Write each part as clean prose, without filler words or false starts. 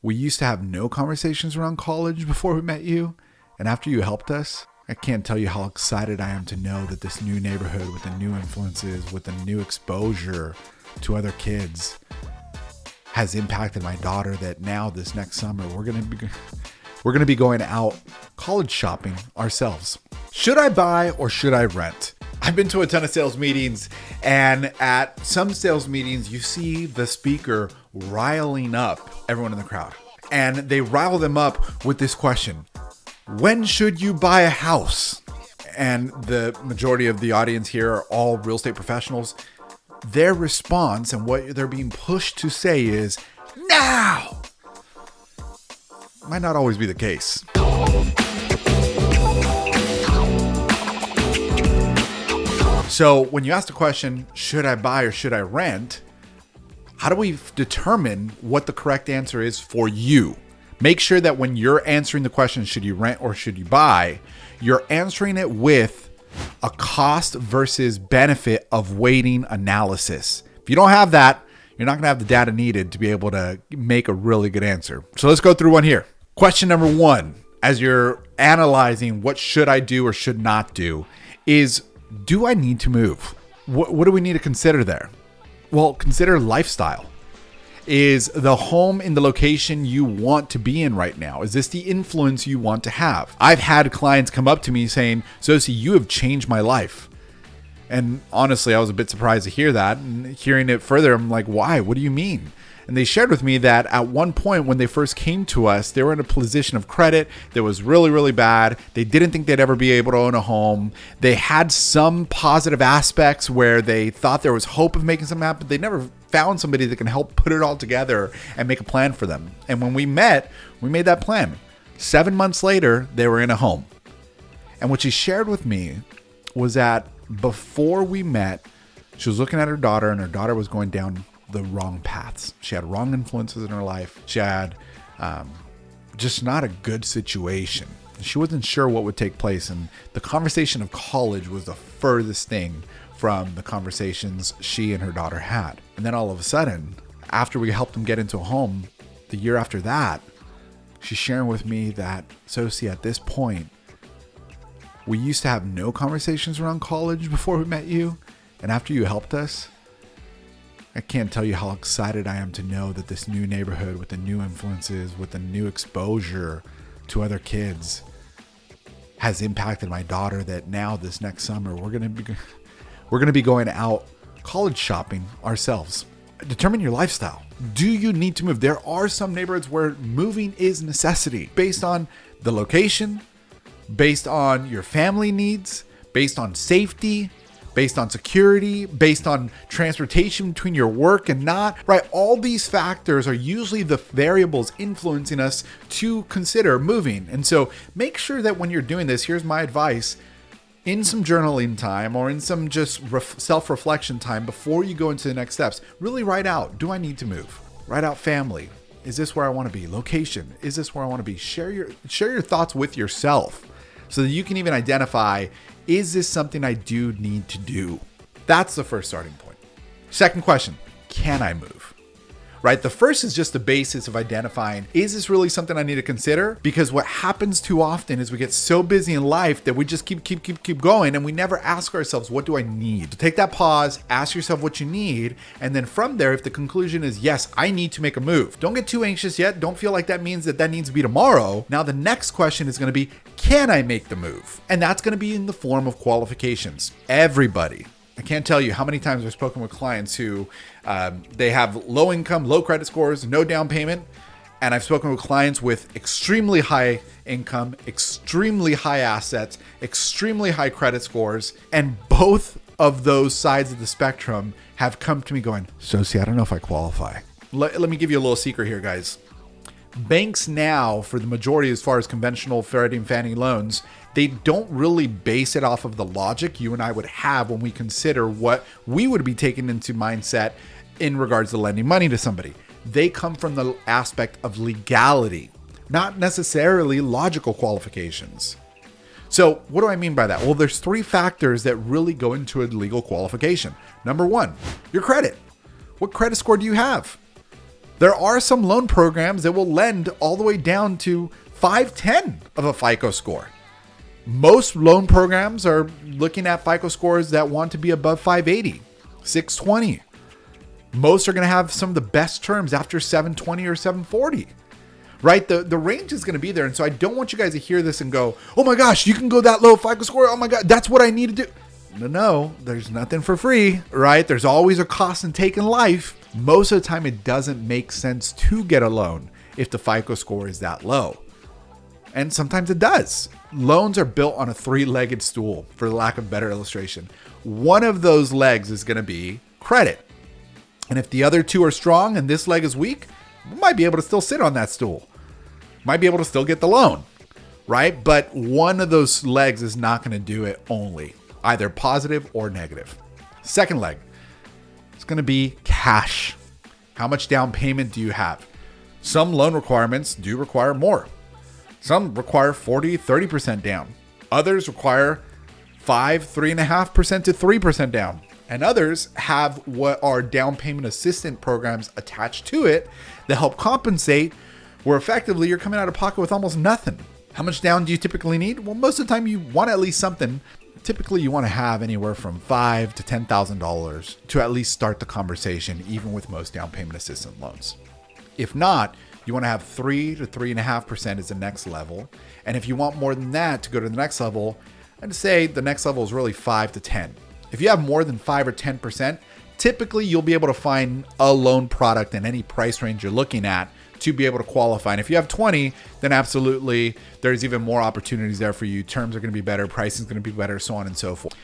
We used to have no conversations around college before we met you, and after you helped us, I can't tell you how excited I am to know that this new neighborhood with the new influences, with the new exposure to other kids has impacted my daughter, that now this next summer we're going to be going out college shopping ourselves. Should I buy or should I rent? I've been to a ton of sales meetings, and at some sales meetings, you see the speaker riling up everyone in the crowd. And they rile them up with this question: when should you buy a house? And the majority of the audience here are all real estate professionals. Their response and what they're being pushed to say is now. Might not always be the case. So when you ask the question, should I buy or should I rent? How do we determine what the correct answer is for you? Make sure that when you're answering the question, should you rent or should you buy, you're answering it with a cost versus benefit of weighting analysis. If you don't have that, you're not going to have the data needed to be able to make a really good answer. So let's go through one here. Question number one, as you're analyzing what should I do or should not do, is do I need to move? What do we need to consider there? Well, consider lifestyle. Is the home in the location you want to be in right now? Is this the influence you want to have? I've had clients come up to me saying, Sosi, you have changed my life. And honestly, I was a bit surprised to hear that. And hearing it further, I'm like, why? What do you mean? And they shared with me that at one point when they first came to us, they were in a position of credit that was really, really bad. They didn't think they'd ever be able to own a home. They had some positive aspects where they thought there was hope of making something happen, but they never found somebody that can help put it all together and make a plan for them. And when we met, we made that plan. 7 months later, they were in a home. And what she shared with me was that before we met, she was looking at her daughter, and her daughter was going down the wrong paths. She had wrong influences in her life. She had just not a good situation. She wasn't sure what would take place. And the conversation of college was the furthest thing from the conversations she and her daughter had. And then all of a sudden, after we helped them get into a home, the year after that, she's sharing with me that, Sosi, at this point, we used to have no conversations around college before we met you. And after you helped us, I can't tell you how excited I am to know that this new neighborhood with the new influences, with the new exposure to other kids has impacted my daughter, that now this next summer we're going to be going out college shopping ourselves. Determine your lifestyle. Do you need to move? There are some neighborhoods where moving is necessity based on the location, based on your family needs, based on safety, based on security, based on transportation between your work and not, right? All these factors are usually the variables influencing us to consider moving. And so make sure that when you're doing this, here's my advice, in some journaling time or in some just self-reflection time before you go into the next steps, really write out, do I need to move? Write out family. Is this where I want to be? Location. Is this where I want to be? Share your thoughts with yourself so that you can even identify, is this something I do need to do? That's the first starting point. Second question, can I move? Right? The first is just the basis of identifying, is this really something I need to consider? Because what happens too often is we get so busy in life that we just keep going, and we never ask ourselves, what do I need? So take that pause, ask yourself what you need, and then from there, if the conclusion is, yes, I need to make a move, don't get too anxious yet. Don't feel like that means that needs to be tomorrow. Now, the next question is going to be, can I make the move? And that's going to be in the form of qualifications. Everybody. I can't tell you how many times I've spoken with clients who they have low income, low credit scores, no down payment. And I've spoken with clients with extremely high income, extremely high assets, extremely high credit scores. And both of those sides of the spectrum have come to me going, Sosi, I don't know if I qualify. Let me give you a little secret here, guys. Banks now, for the majority, as far as conventional Freddie and Fannie loans, they don't really base it off of the logic you and I would have when we consider what we would be taking into mindset in regards to lending money to somebody. They come from the aspect of legality, not necessarily logical qualifications. So what do I mean by that? Well, there's three factors that really go into a legal qualification. Number one, your credit. What credit score do you have? There are some loan programs that will lend all the way down to 510 of a FICO score. Most loan programs are looking at FICO scores that want to be above 580, 620. Most are going to have some of the best terms after 720 or 740, right? The range is going to be there. And so I don't want you guys to hear this and go, oh my gosh, you can go that low FICO score. Oh my God, that's what I need to do. No, there's nothing for free, right? There's always a cost in taking life. Most of the time, it doesn't make sense to get a loan if the FICO score is that low. And sometimes it does. Loans are built on a three-legged stool, for the lack of better illustration. One of those legs is going to be credit. And if the other two are strong and this leg is weak, we might be able to still sit on that stool. Might be able to still get the loan, right? But one of those legs is not going to do it only, either positive or negative. Second leg, it's going to be cash. How much down payment do you have? Some loan requirements do require more. Some require 40, 30% down. Others require 3.5% to 3% down. And others have what are down payment assistant programs attached to it that help compensate, where effectively you're coming out of pocket with almost nothing. How much down do you typically need? Well, most of the time you want at least something. Typically you want to have anywhere from $5,000 to $10,000 to at least start the conversation, even with most down payment assistant loans. If not, you want to have 3 to 3.5% is the next level. And if you want more than that to go to the next level, I'd say the next level is really 5 to 10. If you have more than 5 or 10%, typically you'll be able to find a loan product in any price range you're looking at to be able to qualify. And if you have 20, then absolutely there's even more opportunities there for you. Terms are going to be better, pricing is going to be better, so on and so forth.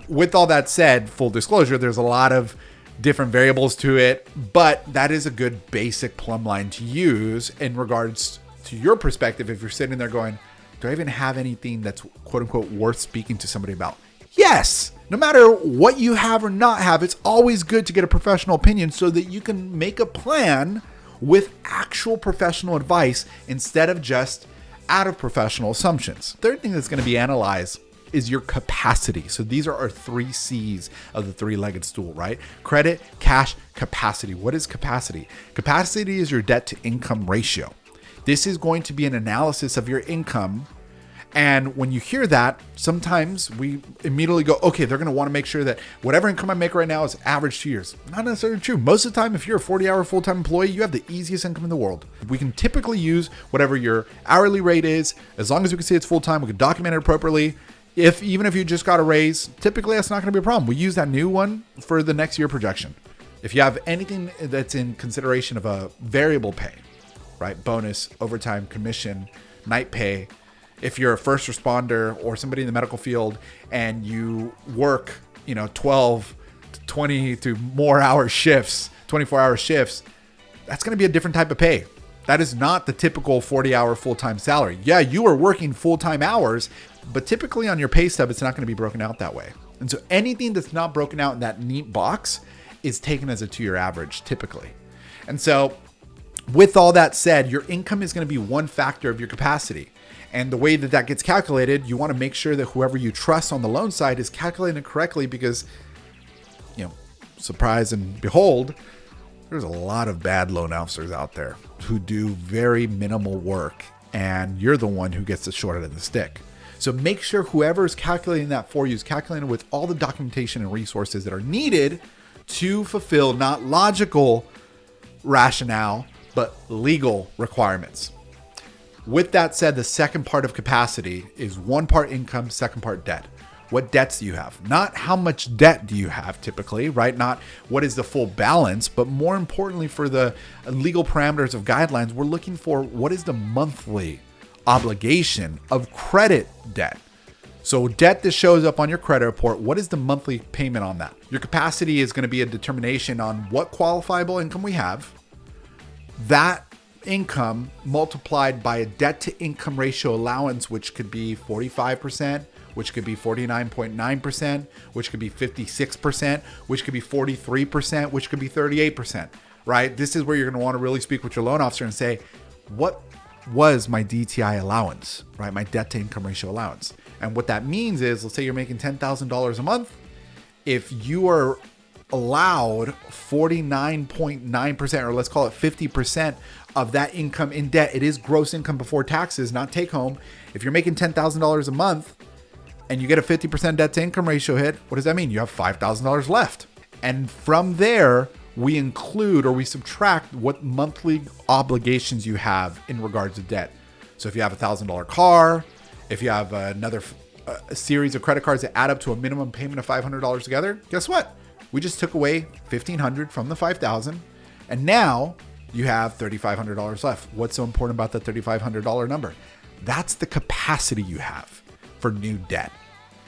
With all that said, full disclosure, there's a lot of different variables to it, but that is a good basic plumb line to use in regards to your perspective. If you're sitting there going, do I even have anything that's quote unquote worth speaking to somebody about? Yes. No matter what you have or not have, it's always good to get a professional opinion so that you can make a plan with actual professional advice instead of just out of professional assumptions. Third thing that's going to be analyzed is your capacity. So these are our 3 C's of the three-legged stool, right? Credit, cash, capacity. What is capacity? Capacity is your debt to income ratio. This is going to be an analysis of your income. And when you hear that, sometimes we immediately go, okay, they're going to want to make sure that whatever income I make right now is average 2 years. Not necessarily true. Most of the time, if you're a 40-hour full-time employee, you have the easiest income in the world. We can typically use whatever your hourly rate is. As long as we can see it's full-time, we can document it appropriately. Even if you just got a raise, typically that's not going to be a problem. We use that new one for the next year projection. If you have anything that's in consideration of a variable pay, right? Bonus, overtime, commission, night pay. If you're a first responder or somebody in the medical field and you work, 12 to 20 to more hour shifts, 24-hour shifts, that's going to be a different type of pay. That is not the typical 40-hour full-time salary. Yeah, you are working full-time hours, but typically on your pay stub, it's not going to be broken out that way. And so anything that's not broken out in that neat box is taken as a 2-year average typically. And so with all that said, your income is going to be one factor of your capacity. And the way that that gets calculated, you want to make sure that whoever you trust on the loan side is calculating it correctly because, surprise and behold, there's a lot of bad loan officers out there who do very minimal work, and you're the one who gets the short end of the stick. So make sure whoever is calculating that for you is calculating with all the documentation and resources that are needed to fulfill not logical rationale, but legal requirements. With that said, the second part of capacity is one part income, second part debt. What debts do you have? Not how much debt do you have typically, right? Not what is the full balance, but more importantly for the legal parameters of guidelines, we're looking for what is the monthly obligation of credit debt. So debt that shows up on your credit report, what is the monthly payment on that? Your capacity is going to be a determination on what qualifiable income we have. That income multiplied by a debt to income ratio allowance, which could be 45%, which could be 49.9%, which could be 56%, which could be 43%, which could be 38%, right? This is where you're going to want to really speak with your loan officer and say, what was my DTI allowance, right? My debt to income ratio allowance. And what that means is, let's say you're making $10,000 a month. If you are allowed 49.9%, or let's call it 50% of that income in debt. It is gross income before taxes, not take home. If you're making $10,000 a month and you get a 50% debt to income ratio hit, what does that mean? You have $5,000 left. And from there, we include or we subtract what monthly obligations you have in regards to debt. So if you have a $1,000 car, if you have another series of credit cards that add up to a minimum payment of $500 together, guess what? We just took away $1,500 from the $5,000, and now you have $3,500 left. What's so important about the $3,500 number? That's the capacity you have for new debt.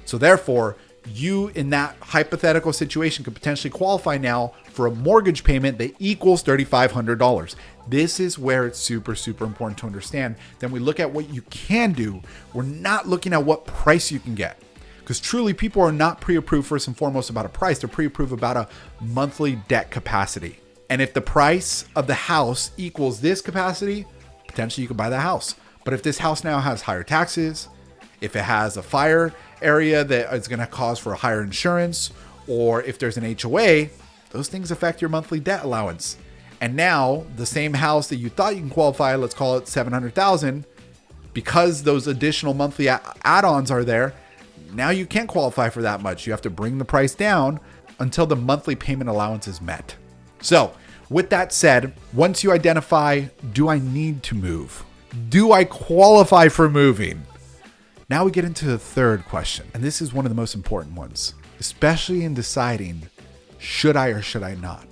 So therefore, you in that hypothetical situation could potentially qualify now for a mortgage payment that equals $3,500. This is where it's super, super important to understand. Then we look at what you can do. We're not looking at what price you can get, because truly people are not pre-approved first and foremost about a price. They're pre-approved about a monthly debt capacity. And if the price of the house equals this capacity, potentially you could buy the house. But if this house now has higher taxes, if it has a fire area that is going to cause for a higher insurance, or if there's an HOA, those things affect your monthly debt allowance. And now the same house that you thought you can qualify, let's call it $700,000, because those additional monthly add-ons are there, now you can't qualify for that much. You have to bring the price down until the monthly payment allowance is met. So with that said, once you identify, do I need to move? Do I qualify for moving? Now we get into the third question. And this is one of the most important ones, especially in deciding, should I or should I not?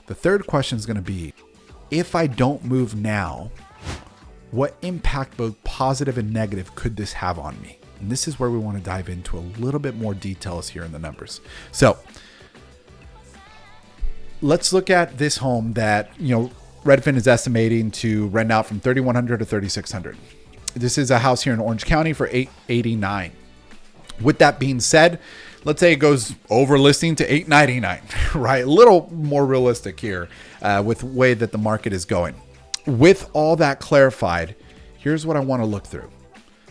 The third question is going to be, if I don't move now, what impact, both positive and negative, could this have on me? And this is where we want to dive into a little bit more details here in the numbers. So let's look at this home that, Redfin is estimating to rent out from $3,100 to $3,600. This is a house here in Orange County for $889. With that being said, let's say it goes over listing to $899, right? A little more realistic here with the way that the market is going. With all that clarified, here's what I want to look through.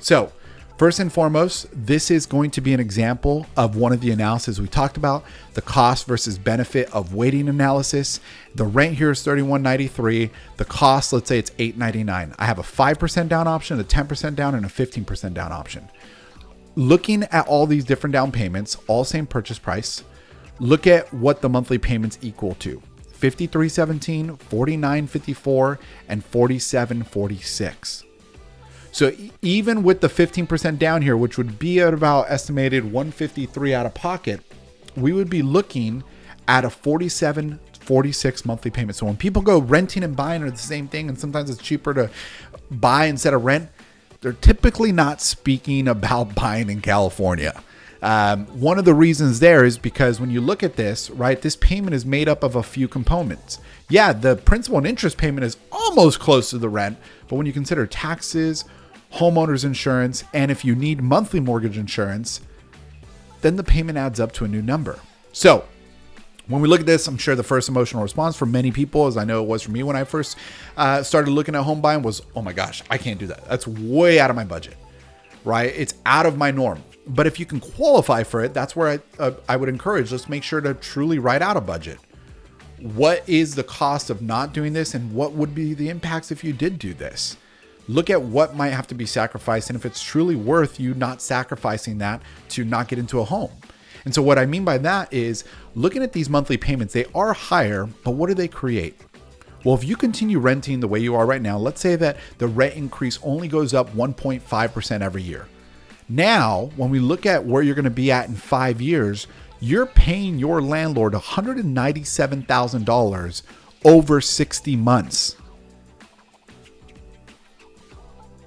So first and foremost, this is going to be an example of one of the analysis we talked about, the cost versus benefit of waiting analysis. The rent here is $3,193. The cost, let's say it's $899. I have a 5% down option, a 10% down, and a 15% down option. Looking at all these different down payments, all same purchase price, look at what the monthly payments equal to. $53.17, $49.54, and $47.46. So even with the 15% down here, which would be at about estimated $153 out of pocket, we would be looking at a $47.46 monthly payment. So when people go renting and buying are the same thing, and sometimes it's cheaper to buy instead of rent, they're typically not speaking about buying in California. One of the reasons there is because when you look at this, right, this payment is made up of a few components. Yeah, the principal and interest payment is almost close to the rent, but when you consider taxes, homeowner's insurance, and if you need monthly mortgage insurance, then the payment adds up to a new number. So when we look at this, I'm sure the first emotional response for many people, as I know it was for me when I first started looking at home buying, was, oh my gosh, I can't do that. That's way out of my budget, right? It's out of my norm. But if you can qualify for it, that's where I would encourage, let's make sure to truly write out a budget. What is the cost of not doing this, and what would be the impacts if you did do this? Look at what might have to be sacrificed, and if it's truly worth you not sacrificing that to not get into a home. And so what I mean by that is looking at these monthly payments, they are higher, but what do they create? Well, if you continue renting the way you are right now, let's say that the rent increase only goes up 1.5% every year. Now, when we look at where you're going to be at in 5 years, you're paying your landlord $197,000 over 60 months.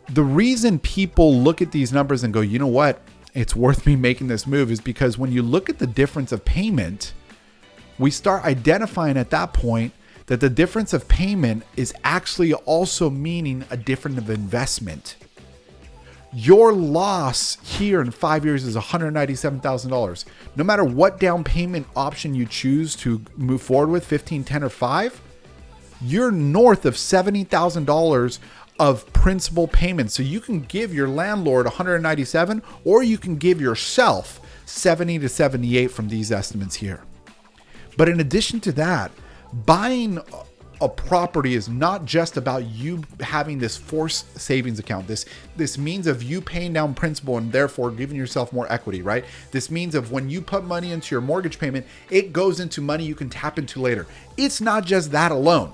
The reason people look at these numbers and go, you know what, it's worth me making this move, is because when you look at the difference of payment, we start identifying at that point that the difference of payment is actually also meaning a difference of investment. Your loss here in 5 years is $197,000. No matter what down payment option you choose to move forward with, 15, 10, or 5, you're north of $70,000 of principal payments. So you can give your landlord $197,000, or you can give yourself $70,000 to $78,000 from these estimates here. But in addition to that, buying a property is not just about you having this forced savings account, this means of you paying down principal and therefore giving yourself more equity, right? This means of when you put money into your mortgage payment, it goes into money you can tap into later. It's not just that alone.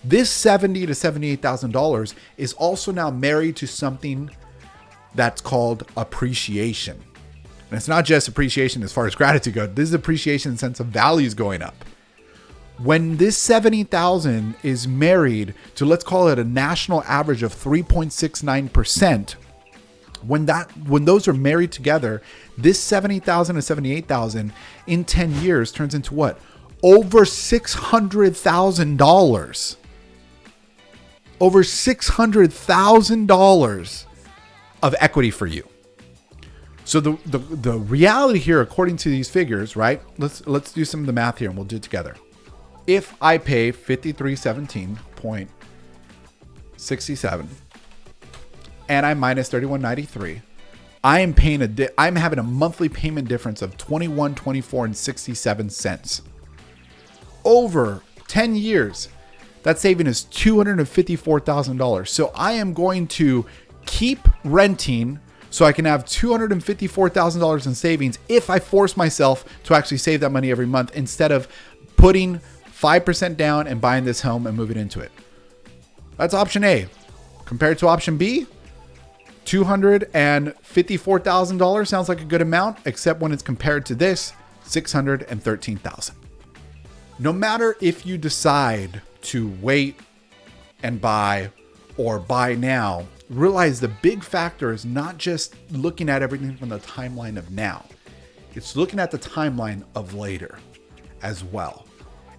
This $70,000 to $78,000 is also now married to something that's called appreciation. And it's not just appreciation as far as gratitude goes. This is appreciation in the sense of values going up. When this 70,000 is married to, let's call it a national average of 3.69%, when those are married together, this 70,000 to 78,000 in 10 years turns into what? Over $600,000. Over $600,000 of equity for you. So the reality here, according to these figures, right? Let's do some of the math here and we'll do it together. If I pay $5317.67 and I minus $31.93, I'm having a monthly payment difference of $21.24.67. Over 10 years, that saving is $254,000. So I am going to keep renting so I can have $254,000 in savings if I force myself to actually save that money every month instead of putting 5% down and buying this home and moving into it. That's option A. Compared to option B, $254,000 sounds like a good amount, except when it's compared to this, $613,000. No matter if you decide to wait and buy or buy now, realize the big factor is not just looking at everything from the timeline of now. It's looking at the timeline of later as well.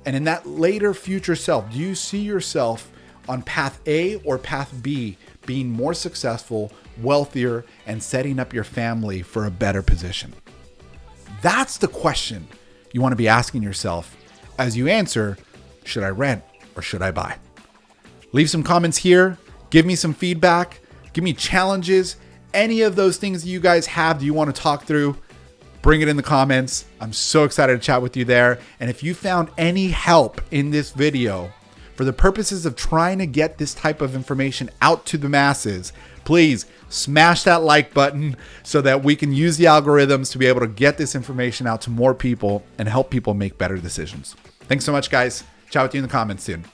And in that later future self, do you see yourself on path A or path B being more successful, wealthier, and setting up your family for a better position? That's the question you want to be asking yourself as you answer, should I rent or should I buy? Leave some comments here. Give me some feedback. Give me challenges. Any of those things that you guys have, do you want to talk through? Bring it in the comments. I'm so excited to chat with you there. And if you found any help in this video for the purposes of trying to get this type of information out to the masses, please smash that like button so that we can use the algorithms to be able to get this information out to more people and help people make better decisions. Thanks so much, guys. Chat with you in the comments soon.